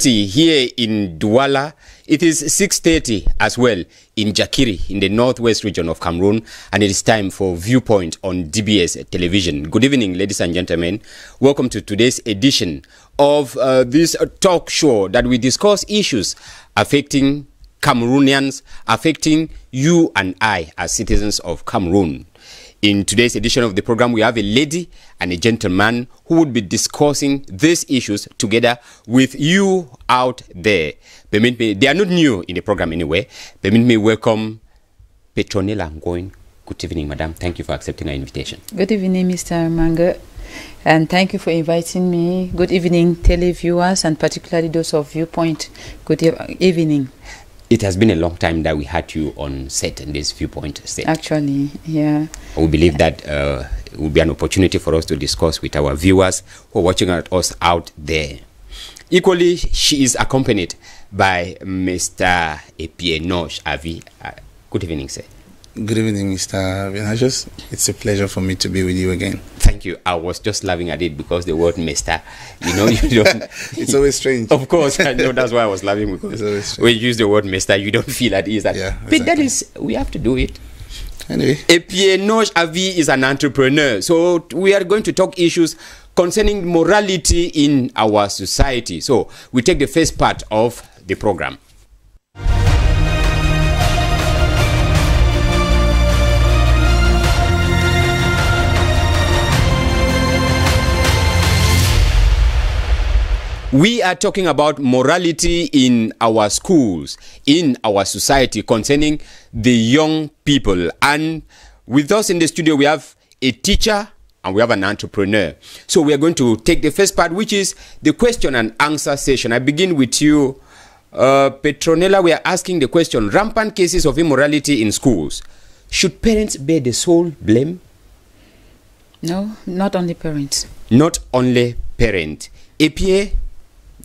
Here in Douala, it is 6:30 as well in Jakiri in the northwest region of Cameroon, and it is time for Viewpoint on DBS television. Good evening, ladies and gentlemen. Welcome to today's edition of this talk show that we discuss issues affecting Cameroonians, affecting you and I as citizens of Cameroon. In today's edition of the program, we have a lady and a gentleman who would be discussing these issues together with you out there. Permit me, they are not new in the program anyway. Permit me welcome Petronella Ngoin. Good evening, madam. Thank you for accepting our invitation. Good evening, Mr. Manga. And thank you for inviting me. Good evening, televiewers, and particularly those of Viewpoint. Good evening. It has been a long time that we had you on set in this Viewpoint set. Actually, yeah. We believe that it will be an opportunity for us to discuss with our viewers who are watching us out there. Equally, she is accompanied by Mr. Dbs Avi. Good evening, sir. Good evening, Mr. Vinajos. It's a pleasure for me to be with you again. Thank you. I was just laughing at it because the word Mr. You know, you don't. It's always strange. Of course, I know that's why I was laughing, because when you use the word Mr., you don't feel at ease. That, yeah, exactly. But that is, we have to do it. Anyway. Dbs Avi is an entrepreneur. So we are going to talk issues concerning morality in our society. So we take the first part of the program. We are talking about morality in our schools, in our society, concerning the young people. And with us in the studio, we have a teacher and we have an entrepreneur. So we are going to take the first part, which is the question and answer session. I begin with you, Petronella. We are asking the question: rampant cases of immorality in schools. Should parents bear the sole blame? No, not only parents. Not only parents. Dbs?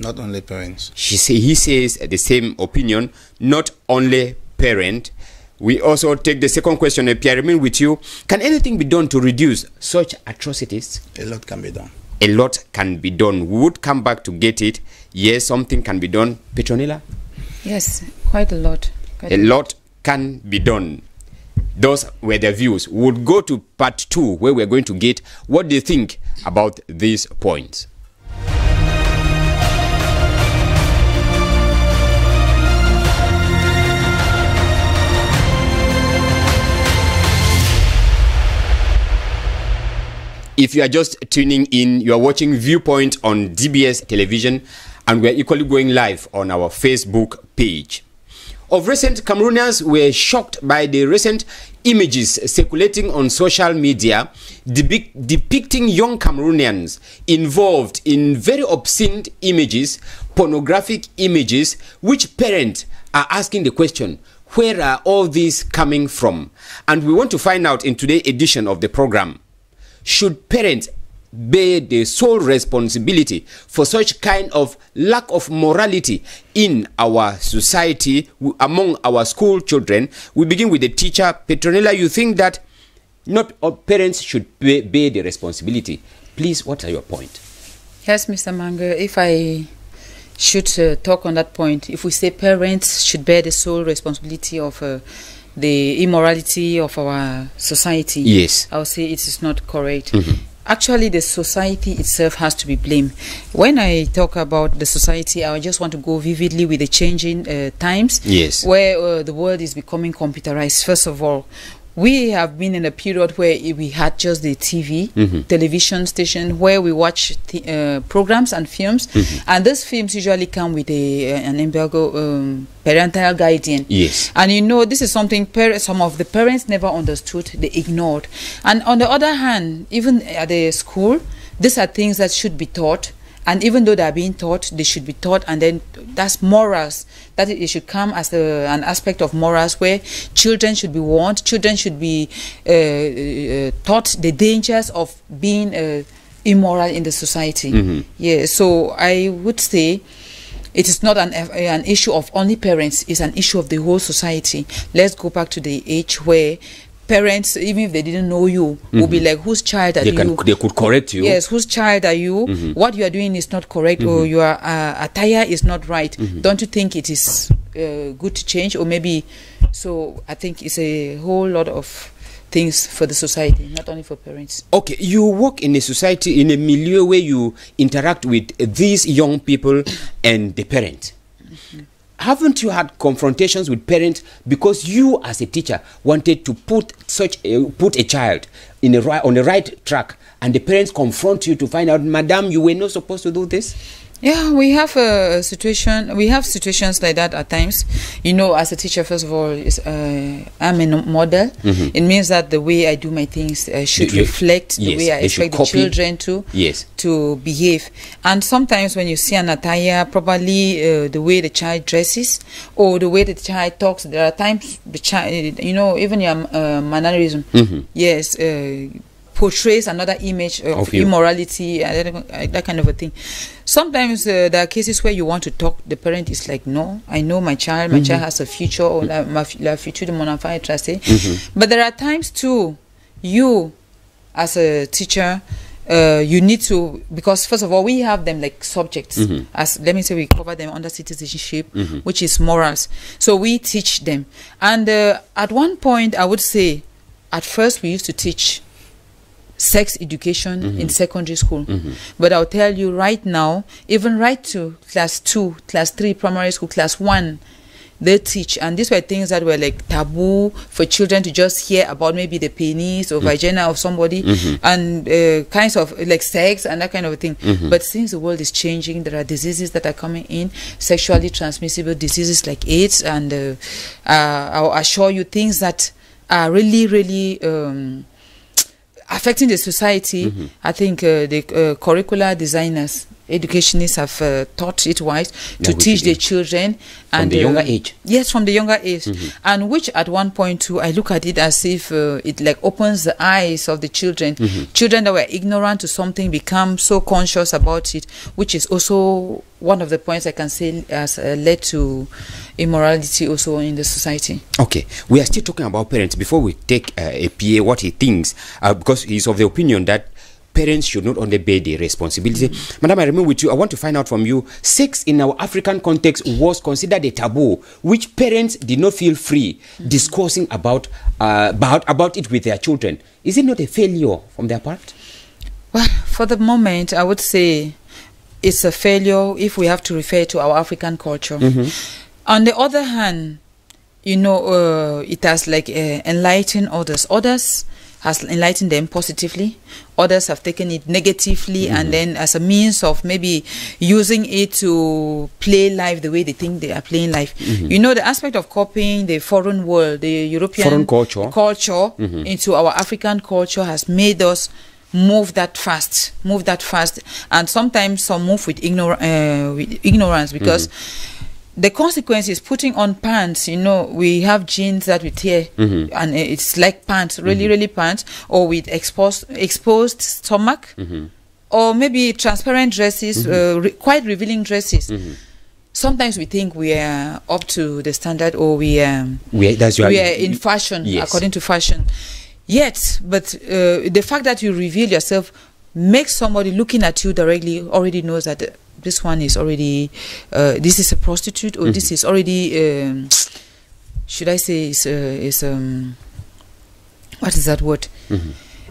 Not only parents. He says the same opinion, not only parent. We also take the second question. Dbs, I remain with you. Can anything be done to reduce such atrocities? A lot can be done. A lot can be done. We would come back to get it. Yes, something can be done. Petronella? Yes, quite a lot. A lot can be done. Those were their views. We would go to part 2, where we're going to get what they think about these points. If you are just tuning in, you are watching Viewpoint on DBS television, and we are equally going live on our Facebook page. Of recent, Cameroonians were shocked by the recent images circulating on social media depicting young Cameroonians involved in very obscene images, pornographic images, which parents are asking the question, where are all these coming from? And we want to find out in today's edition of the program. Should parents bear the sole responsibility for such kind of lack of morality in our society, among our school children? We begin with the teacher. Petronella, you think that not all parents should bear the responsibility. Please, what are your point? Yes, Mr. Manga, if I should talk on that point, if we say parents should bear the sole responsibility of the immorality of our society, yes, I would say it is not correct. Actually, the society itself has to be blamed. When I talk about the society, I just want to go vividly with the changing times, yes, where the world is becoming computerized. First of all, we have been in a period where we had just the television station, where we watch programs and films, and these films usually come with an embargo, parental guardian. Yes. And you know, this is something some of the parents never understood, they ignored. And on the other hand, even at the school, these are things that should be taught. And even though they are being taught, they should be taught, and then that's morals. That it should come as an aspect of morals, where children should be warned, children should be taught the dangers of being immoral in the society. Yeah, so I would say it is not an issue of only parents, it's an issue of the whole society. Let's go back to the age where parents, even if they didn't know you, will be like, whose child are you? They could correct you. Yes, whose child are you? What you are doing is not correct, or your attire is not right. Don't you think it is good to change? Or maybe, so I think it's a whole lot of things for the society, not only for parents. Okay, you work in a society, in a milieu where you interact with these young people and the parent. Haven't you had confrontations with parents because you, as a teacher, wanted to put a child on the right track, and the parents confront you to find out, Madam, you were not supposed to do this? Yeah, we have a situation. We have situations like that at times. You know, as a teacher, first of all, I'm a model. It means that the way I do my things should reflect the way I expect the children to behave. And sometimes when you see an attire, probably the way the child dresses or the way the child talks, there are times the child, you know, even your mannerism, yes, portrays another image of immorality, that kind of a thing. Sometimes there are cases where you want to talk, the parent is like, no, I know my child has a future, or la future de mon enfant est tracée. But there are times too, you as a teacher, you need to, because first of all, we have them like subjects, as let me say, we cover them under citizenship, which is morals. So we teach them. And at one point, I would say, at first we used to teach sex education in secondary school, but I'll tell you right now, even right to class 2, class 3 primary school, class 1, they teach, and these were things that were like taboo for children to just hear about, maybe the penis or vagina of somebody, and kinds of like sex and that kind of thing. But since the world is changing, there are diseases that are coming in, sexually transmissible diseases like AIDS, and I'll assure you, things that are really affecting the society. I think the curricular designers, educationists have taught it wise to teach the children. From the younger age. Yes, from the younger age. And which at one point too, I look at it as if it like opens the eyes of the children. Children that were ignorant to something become so conscious about it, which is also one of the points I can say has led to immorality also in the society. Okay, we are still talking about parents. Before we take a PA what he thinks, because he's of the opinion that parents should not only bear the responsibility. Madam, I remain with you. I want to find out from you, sex in our African context was considered a taboo, which parents did not feel free discussing about it with their children. Is it not a failure from their part? Well, for the moment, I would say it's a failure if we have to refer to our African culture. On the other hand, you know, it has like enlightened others. Others has enlightened them positively. Others have taken it negatively, and then as a means of maybe using it to play life the way they think they are playing life. You know, the aspect of copying the foreign world, the European culture into our African culture has made us move that fast, and sometimes some move with ignorance, because the consequence is putting on pants. You know, we have jeans that we tear, and it's like pants, really pants, or with exposed stomach, or maybe transparent dresses, quite revealing dresses. Sometimes we think we are up to the standard, or we are in fashion, according to fashion. Yet, but the fact that you reveal yourself makes somebody looking at you directly already knows that this one is already, this is a prostitute, or this is already, should I say, what is that word?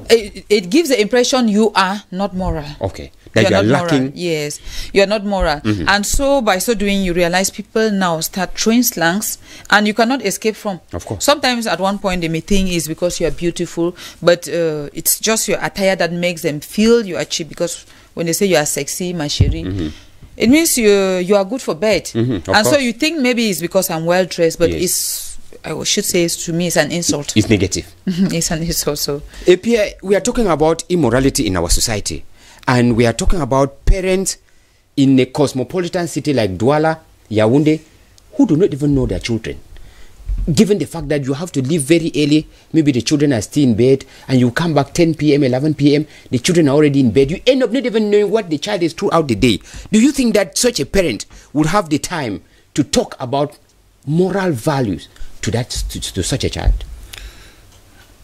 It gives the impression you are not moral. Okay. That you are lacking. Moral. Yes, you are not moral. And so by so doing, you realize people now start throwing slangs, and you cannot escape from. Of course. Sometimes at one point they may think it's because you are beautiful, but it's just your attire that makes them feel you are cheap, because when they say you are sexy, ma chérie, it means you are good for bed. And course. So you think maybe it's because I'm well dressed, but it's, I should say, to me, it's an insult. It's negative. It's an insult. So, Pierre, we are talking about immorality in our society, and we are talking about parents in a cosmopolitan city like Douala, Yaoundé, who do not even know their children. Given the fact that you have to leave very early, maybe the children are still in bed, and you come back 10 p.m., 11 p.m., the children are already in bed. You end up not even knowing what the child is throughout the day. Do you think that such a parent would have the time to talk about moral values to such a child?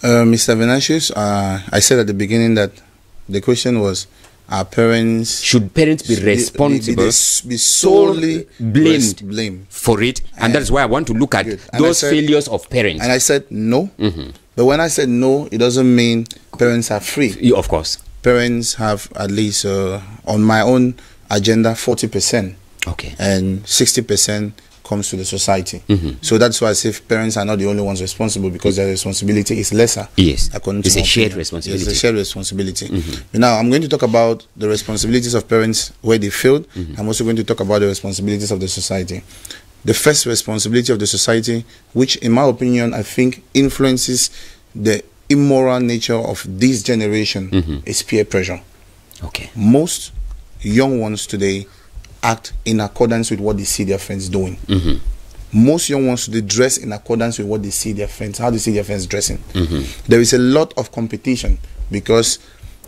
Mr. Venatius, I said at the beginning that the question was, our parents... Should parents be responsible? Be solely blamed for it? And that's why I want to look at those failures of parents. And I said no. But when I said no, it doesn't mean parents are free. Yeah, of course. Parents have at least, on my own agenda, 40%. Okay. And 60% comes to the society. So that's why I say parents are not the only ones responsible, because their responsibility is lesser. Yes. It's a shared responsibility. It's a shared responsibility. Now, I'm going to talk about the responsibilities of parents where they failed. I'm also going to talk about the responsibilities of the society. The first responsibility of the society, which in my opinion, I think influences the immoral nature of this generation, is peer pressure. Okay. Most young ones today act in accordance with what they see their friends doing. Most young ones today dress in accordance with what they see their friends, how they see their friends dressing. There is a lot of competition, because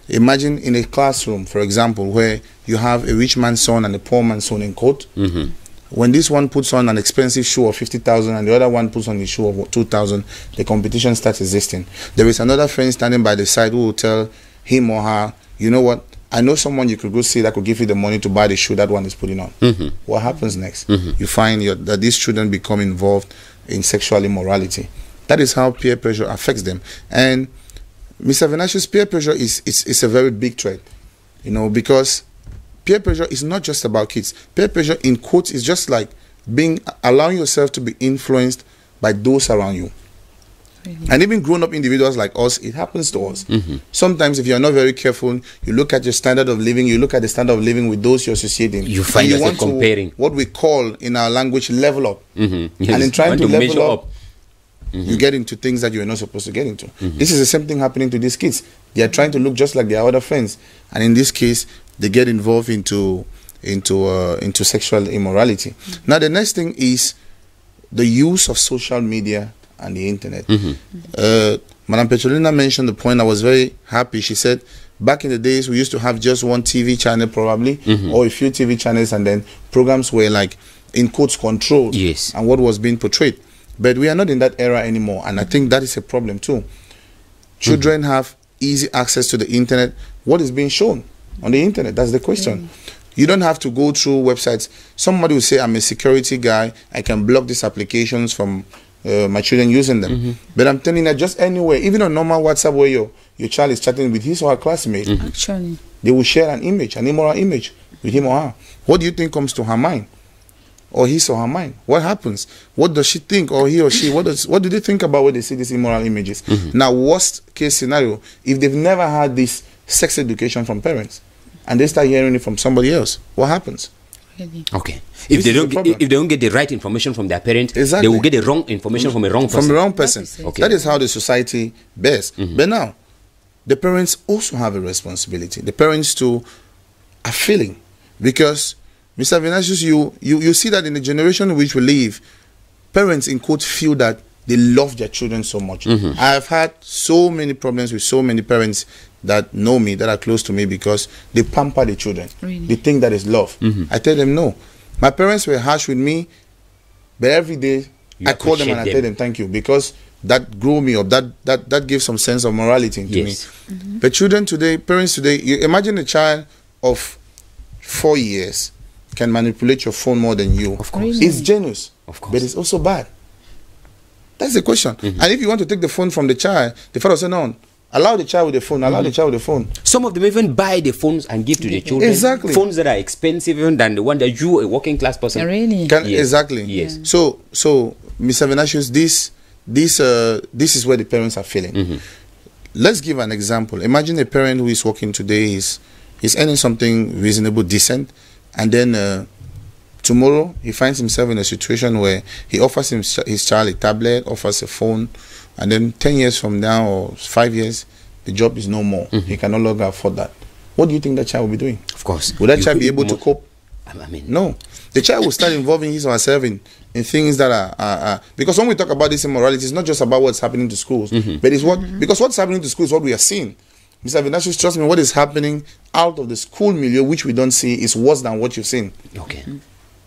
imagine in a classroom, for example, where you have a rich man's son and a poor man's son in court. When this one puts on an expensive shoe of 50,000 and the other one puts on a shoe of 2,000, the competition starts existing. There is another friend standing by the side who will tell him or her, you know what, I know someone you could go see that could give you the money to buy the shoe that one is putting on. What happens next? You find that these children become involved in sexual immorality. That is how peer pressure affects them. And Mr. Venatius, peer pressure is a very big threat, you know, because peer pressure is not just about kids. Peer pressure, in quotes, is just like allowing yourself to be influenced by those around you. And even grown-up individuals like us, it happens to us. Sometimes if you're not very careful, you look at your standard of living, you look at the standard of living with those you're associating. You find yourself comparing. What we call in our language, level up. Yes. And in trying to level up, you get into things that you're not supposed to get into. This is the same thing happening to these kids. They are trying to look just like their other friends. And in this case, they get involved into sexual immorality. Now, the next thing is the use of social media and the internet. Madam Petrolina mentioned the point. I was very happy. She said back in the days we used to have just one TV channel probably, or a few TV channels, and then programs were like in quotes controlled, and what was being portrayed. But we are not in that era anymore, and I think that is a problem too. Children have easy access to the internet. What is being shown on the internet? That's the question. You don't have to go through websites. Somebody will say, I'm a security guy, I can block these applications from my children using them. But I'm telling you that just anywhere, even on normal WhatsApp where your child is chatting with his or her classmate, Actually, they will share an image, an immoral image with him or her. What do you think comes to her mind? Or his or her mind? What happens? What does she think, or he or she? What do they think about when they see these immoral images? Now, worst case scenario, if they've never had this sex education from parents and they start hearing it from somebody else, what happens? Okay. If they don't get the right information from their parent, they will get the wrong information from a wrong person. From the wrong person. Okay. That is how the society bears. But now, the parents also have a responsibility. The parents too are feeling, because Mr. Venatius, you see that in the generation in which we live, parents in quote feel that they love their children so much. I've had so many problems with so many parents that know me, that are close to me, because they pamper the children. They think that is love. I tell them no. My parents were harsh with me, but every day I call them and I tell them thank you, because that grew me up. That gives some sense of morality into me. But children today, parents today, you imagine a child of 4 years can manipulate your phone more than you. Of course. It's genius, of course, but it's also bad. That's the question. And if you want to take the phone from the child, the father said, no, allow the child with the phone, allow the child with the phone. Some of them even buy the phones and give to the children. Exactly. Phones that are expensive even than the one that you, a working class person. Really? Exactly. Yes. So Mr. Venatius, this is where the parents are feeling. Let's give an example. Imagine a parent who is working today, is earning something reasonable, decent, and then tomorrow he finds himself in a situation where he offers his child a tablet, offers a phone, and then 10 years from now or 5 years, the job is no more. He can no longer afford that. What do you think that child will be doing? Of course. Will that child be able to cope? I mean, no. The child will start involving his or herself in things that are because when we talk about this immorality, it's not just about what's happening to schools, but it's because what's happening to schools is what we are seeing. Mr. Venatius, trust me, what is happening out of the school milieu, which we don't see, is worse than what you've seen. Okay.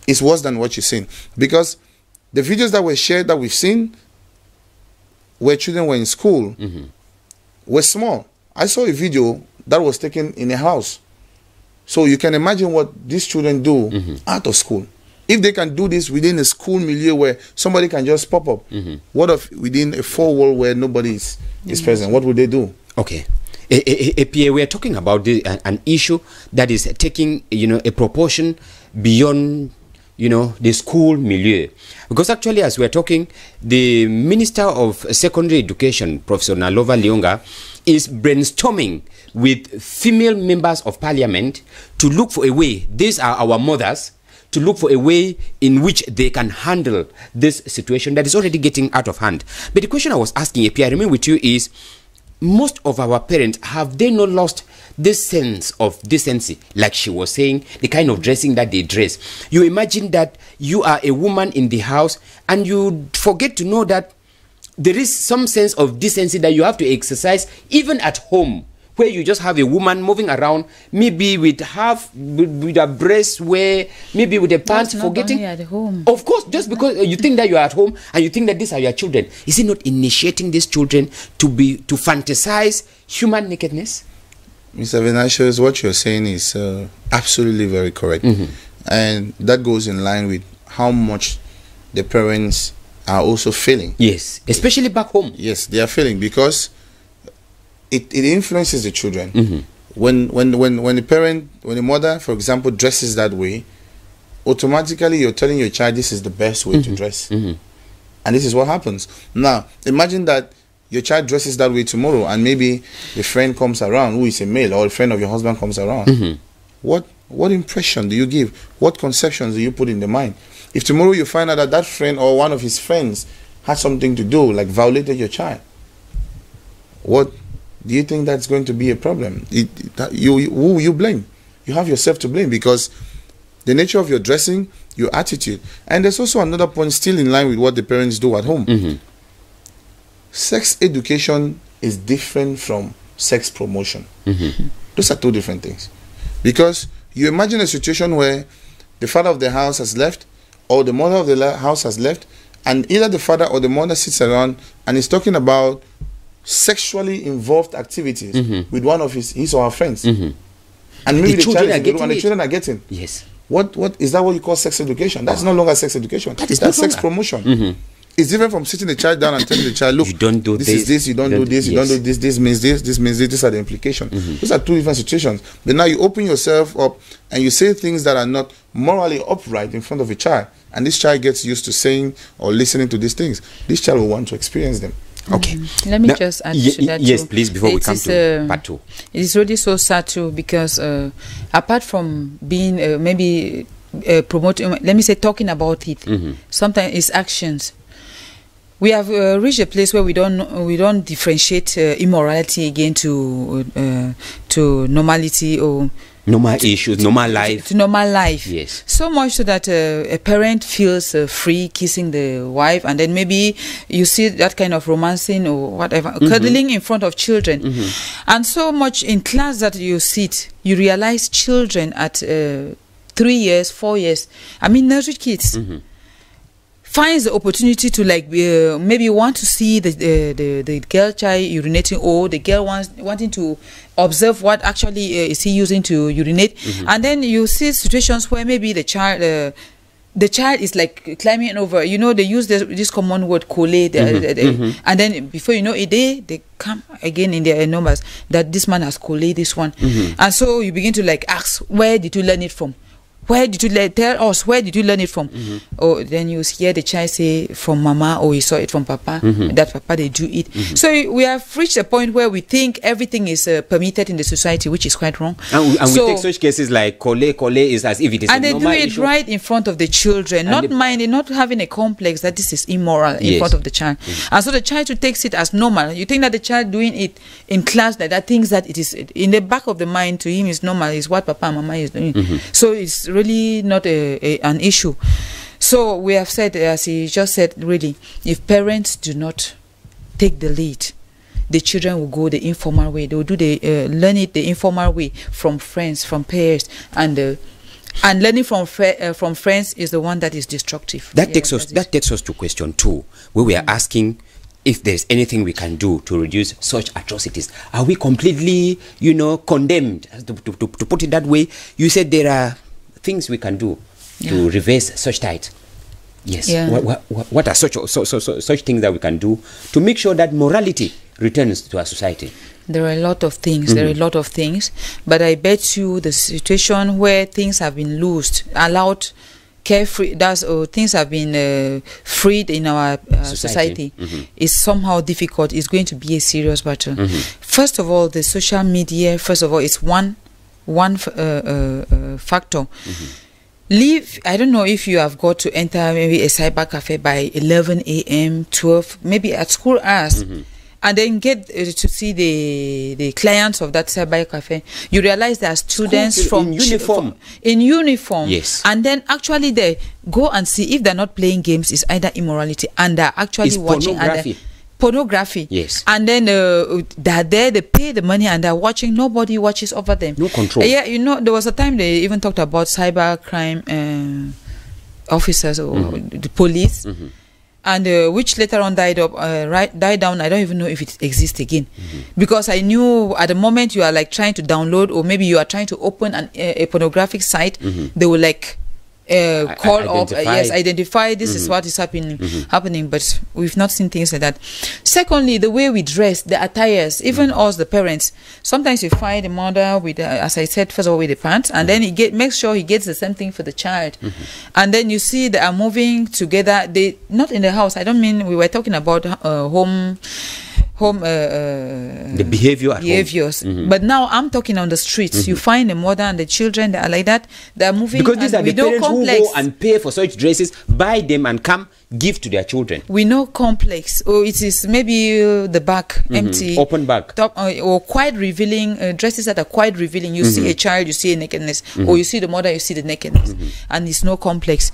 It's worse than what you've seen. Because the videos that were shared that we've seen, where children were in school, were small. I saw a video that was taken in a house. So you can imagine what these children do out of school. If they can do this within a school milieu where somebody can just pop up, what if within a four-wall where nobody is present? What would they do? Okay. APA, we are talking about an issue that is taking, a proportion beyond, the school milieu. Because actually, as we are talking, the Minister of Secondary Education, Professor Nalova Leonga, is brainstorming with female members of parliament to look for a way, these are our mothers, to look for a way in which they can handle this situation that is already getting out of hand. But the question I was asking, APA, I remain with you, is most of our parents, have they not lost this sense of decency? Like she was saying, the kind of dressing that they dress. You imagine that you are a woman in the house and you forget to know that there is some sense of decency that you have to exercise even at home, where you just have a woman moving around, maybe with a breast wear, maybe with a pants, forgetting. At home. Of course, just because you think that you are at home and you think that these are your children, is it not initiating these children to fantasize human nakedness? Mr. Venatius, what you're saying is absolutely very correct. And that goes in line with how much the parents are also feeling. Yes, especially back home. Yes, they are feeling, because it influences the children. When the mother, for example, dresses that way, automatically you're telling your child this is the best way to dress. And this is what happens. Now, imagine that your child dresses that way tomorrow, and maybe a friend comes around who is a male, or a friend of your husband comes around. What impression do you give? What conceptions do you put in the mind? If tomorrow you find out that that friend or one of his friends had something to do, like violated your child, what do you think that's going to be a problem? Who you blame? You have yourself to blame, because the nature of your dressing, your attitude. And there's also another point still in line with what the parents do at home. Sex education is different from sex promotion. Those are two different things. Because you imagine a situation where the father of the house has left, or the mother of the house has left, and either the father or the mother sits around and is talking about sexually involved activities with one of his or her friends. And maybe the children are getting. Yes. What is that what you call sex education? That's no longer sex education. That's sex promotion. It's different from sitting the child down and telling the child, look, you don't do this is this, you don't do this, you don't do this, this means this, this means this, these are the implications. Those are two different situations. But now you open yourself up and you say things that are not morally upright in front of a child, and this child gets used to saying or listening to these things. This child will want to experience them. Okay. Let me just add to that. Yes, too. please, before we come to part two. It is really so sad too, because apart from being maybe promoting, let me say, talking about it, sometimes it's actions. We have reached a place where we don't differentiate immorality again to normality or normal issues, normal life. To normal life. Yes. So much so that a parent feels free kissing the wife, and then maybe you see that kind of romancing or whatever, cuddling in front of children. And so much in class that you sit, you realize children at 3 years, 4 years, I mean nursery kids, finds the opportunity to maybe want to see the girl child urinating, or the girl wanting to observe what actually is he using to urinate. And then you see situations where maybe the child is like climbing over, they use this common word collate, and then before you know it, they come again in their numbers that this man has collate this one. And so you begin to ask, where did you learn it from? Where did you tell us? Where did you learn it from? Or then you hear the child say from mama, or he saw it from papa. That papa they do it. So we have reached a point where we think everything is permitted in the society, which is quite wrong. And we take such cases like cole is as if it is. And a they normal do it issue. right in front of the children, not minding, not having a complex that this is immoral in front of the child. And so the child takes it as normal. You think that the child doing it in class that thinks that it is in the back of the mind, to him is normal, is what papa and mama is doing. So it's really not an issue. So we have said, as he just said, really, if parents do not take the lead, the children will go the informal way. They will do learn it the informal way from friends, from peers, and learning from friends is the one that is destructive. That takes us to question 2, where we are asking if there's anything we can do to reduce such atrocities. Are we completely, condemned? To put it that way, you said there are things we can do to reverse such tide. Yes. Yeah. What are such things that we can do to make sure that morality returns to our society? There are a lot of things. There are a lot of things. But I bet you the situation where things have been loosed, allowed, carefree, things have been freed in our society is somehow difficult. It's going to be a serious battle. First of all, the social media, is one factor. I don't know if you have got to enter maybe a cyber cafe by 11 a.m., 12, maybe at school hours. And then get to see the clients of that cyber cafe. You realize there are students from in uniform. Yes. And then actually they go and see if they're not playing games, it's either immorality, and they're actually watching pornography. Yes. And then they're there, they pay the money and they're watching. Nobody watches over them. No control. Yeah, there was a time they even talked about cyber crime officers or the police. And which later on died down. I don't even know if it exists again, because I knew at the moment you are like trying to download, or maybe you are trying to open a pornographic site, they will like identify this is what is happening, but we've not seen things like that. Secondly, the way we dress, the attires, even us the parents, sometimes you find a mother with as I said, first of all with the pants, and then makes sure he gets the same thing for the child, and then you see they are moving together. They not in the house. I don't mean we were talking about home the behaviors, but now I'm talking on the streets. You find the mother and the children that are like that. They are moving, because these are the parents who go and pay for such dresses, buy them and come give to their children. We know complex, or it is maybe the back empty, open back, top, or quite revealing dresses that are quite revealing. You see a child, you see a nakedness, or you see the mother, you see the nakedness, and it's no complex.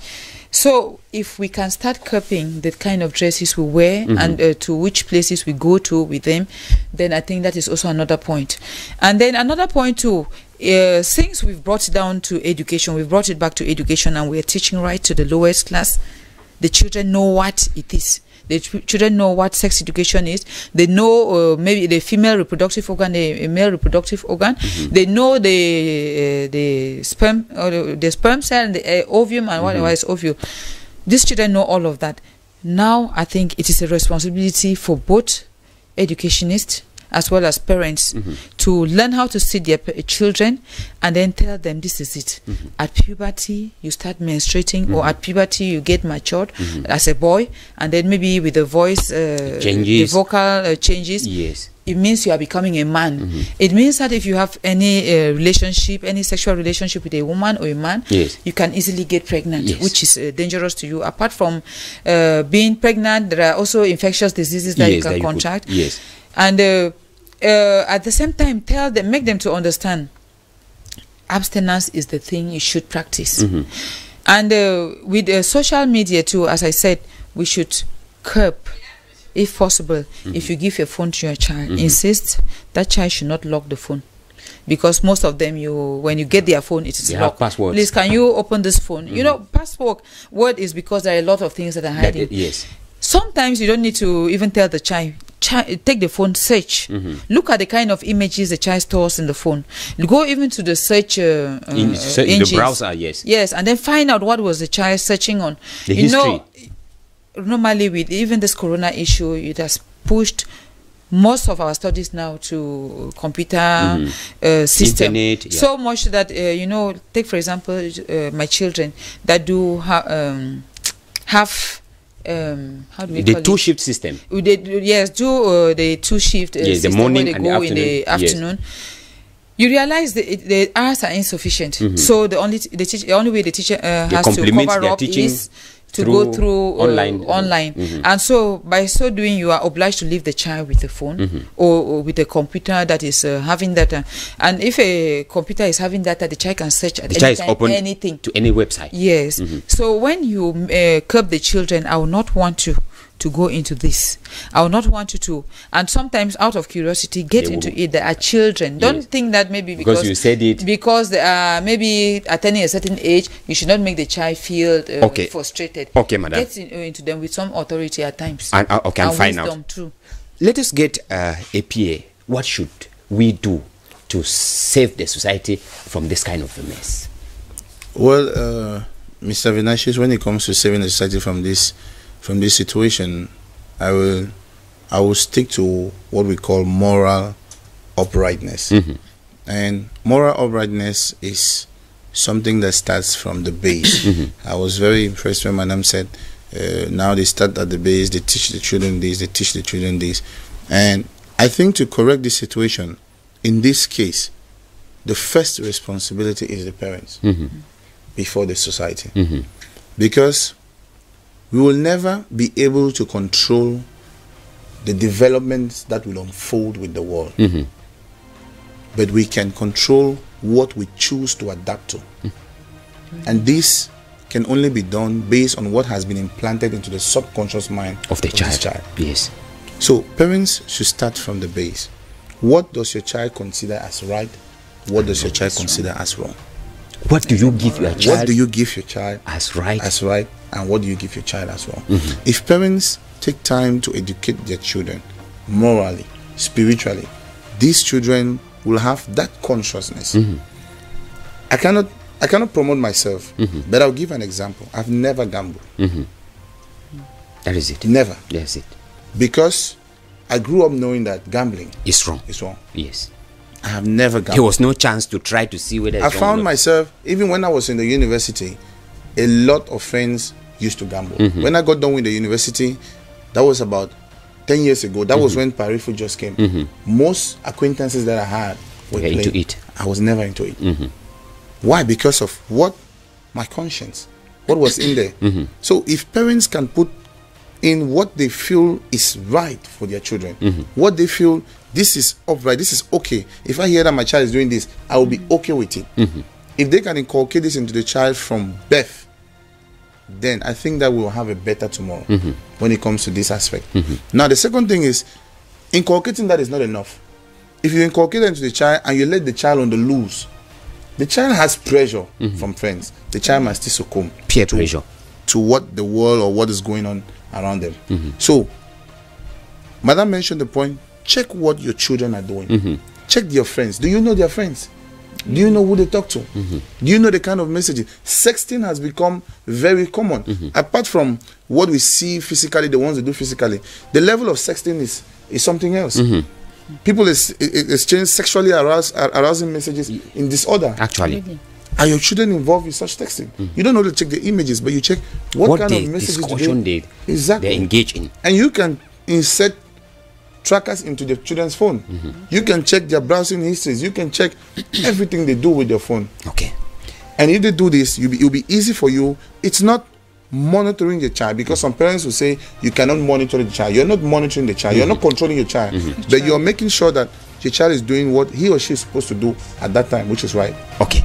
So if we can start curbing the kind of dresses we wear and to which places we go to with them, then I think that is also another point. And then another point too, since we've brought it down to education, we've brought it back to education, and we're teaching right to the lowest class, the children know what it is. The children know what sex education is. They know maybe the female reproductive organ, the male reproductive organ. They know the sperm or the sperm cell and the ovum and whatever is ovule. These children know all of that. Now I think it is a responsibility for both educationists as well as parents to learn how to see their children and then tell them this is it. At puberty you start menstruating, or at puberty you get matured as a boy, and then maybe with the voice the vocal changes. Yes. It means you are becoming a man. It means that if you have any relationship, any sexual relationship with a woman or a man, you can easily get pregnant, which is dangerous to you. Apart from being pregnant, there are also infectious diseases that you can contract. And at the same time, make them to understand abstinence is the thing you should practice. And with social media too, as I said, we should curb, if possible. If you give your phone to your child, insist that child should not lock the phone, because most of them, when you get their phone, it is locked. Passwords. Please, can you open this phone? You know, password word is because there are a lot of things that are hiding. Sometimes you don't need to even tell the child. Take the phone, search, look at the kind of images the child stores in the phone, go even to the search engines, the browser, and then find out what was the child searching on. The history. Normally with even this corona issue, it has pushed most of our studies now to computer system. Internet, so much that take for example my children that do have how do we call it? Two-shift system. Do the two-shift system, the morning when they go in the afternoon. You realize the hours are insufficient. So the only way the teacher has to cover up is to go through online. And so by so doing, you are obliged to leave the child with the phone or with a computer that is having data. And if a computer is having data, the child can search at any time, anything, to any website. So when you curb the children, I will not want to to go into this. I would not want you to, and sometimes out of curiosity, get into it. There are children. Don't think that maybe because you said it, because they are maybe attaining a certain age, you should not make the child feel frustrated. Okay, madam. Get into them with some authority at times. And find out. Too. Let us get a PA. What should we do to save the society from this kind of a mess? Well, Mr. Vinashis, when it comes to saving the society from this situation, I will stick to what we call moral uprightness. And moral uprightness is something that starts from the base. I was very impressed when Madam said, now they start at the base, they teach the children this, they teach the children this. And I think to correct this situation, in this case, the first responsibility is the parents before the society. Because we will never be able to control the developments that will unfold with the world. But we can control what we choose to adapt to. And this can only be done based on what has been implanted into the subconscious mind of the child. This child. Yes. So parents should start from the base. What does your child consider as right? What does your child consider as wrong? What do you give your child? What do you give your child as right? As right, and what do you give your child as wrong? If parents take time to educate their children morally, spiritually, these children will have that consciousness. I cannot promote myself, but I'll give an example. I've never gambled. That is it. Never. That's it. Because I grew up knowing that gambling is wrong. It's wrong. Yes. I have never gambled. There was no chance to try to see whether I found myself, even when I was in the university, a lot of friends used to gamble. When I got done with the university, that was about 10 years ago. That was when Parifu just came. Most acquaintances that I had were into it. I was never into it. Why? Because of what? My conscience. What was in there. So if parents can put in what they feel is right for their children, what they feel, this is upright, this is okay. If I hear that my child is doing this, I will be okay with it. If they can inculcate this into the child from birth, then I think that we will have a better tomorrow when it comes to this aspect. Now, the second thing is, inculcating that is not enough. If you inculcate it into the child and you let the child on the loose, the child has pressure from friends. The child must still succumb peer pressure to what the world or what is going on around them. So, Madam mentioned the point, check what your children are doing. Check their friends. Do you know their friends? Do you know who they talk to? Do you know the kind of messages? Sexting has become very common. Apart from what we see physically, the ones that do physically, the level of sexting is something else. People exchange sexually arousing messages in disorder. Actually. Are your children involved in such texting? You don't only check the images, but you check what kind of messages they engage in. And you can insert trackers into the children's phone. You can check their browsing histories. You can check everything they do with their phone. Okay. And if they do this, it'll be easy for you. It's not monitoring the child, because some parents will say you cannot monitor the child. You're not monitoring the child. You're not controlling your child. But you're making sure that your child is doing what he or she is supposed to do at that time, which is right. Okay.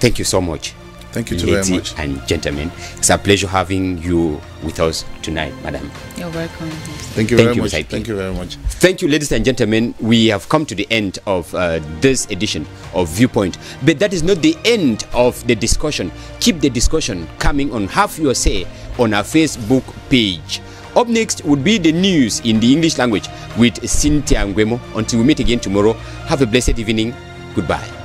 Thank you so much. Thank you very much. And gentlemen, it's a pleasure having you with us tonight, madam. You're welcome. Thank you very much. Thank you very much. Thank you, ladies and gentlemen. We have come to the end of this edition of Viewpoint. But that is not the end of the discussion. Keep the discussion coming on. Have your say on our Facebook page. Up next would be the news in the English language with Cynthia Ngwemo. Until we meet again tomorrow, have a blessed evening. Goodbye.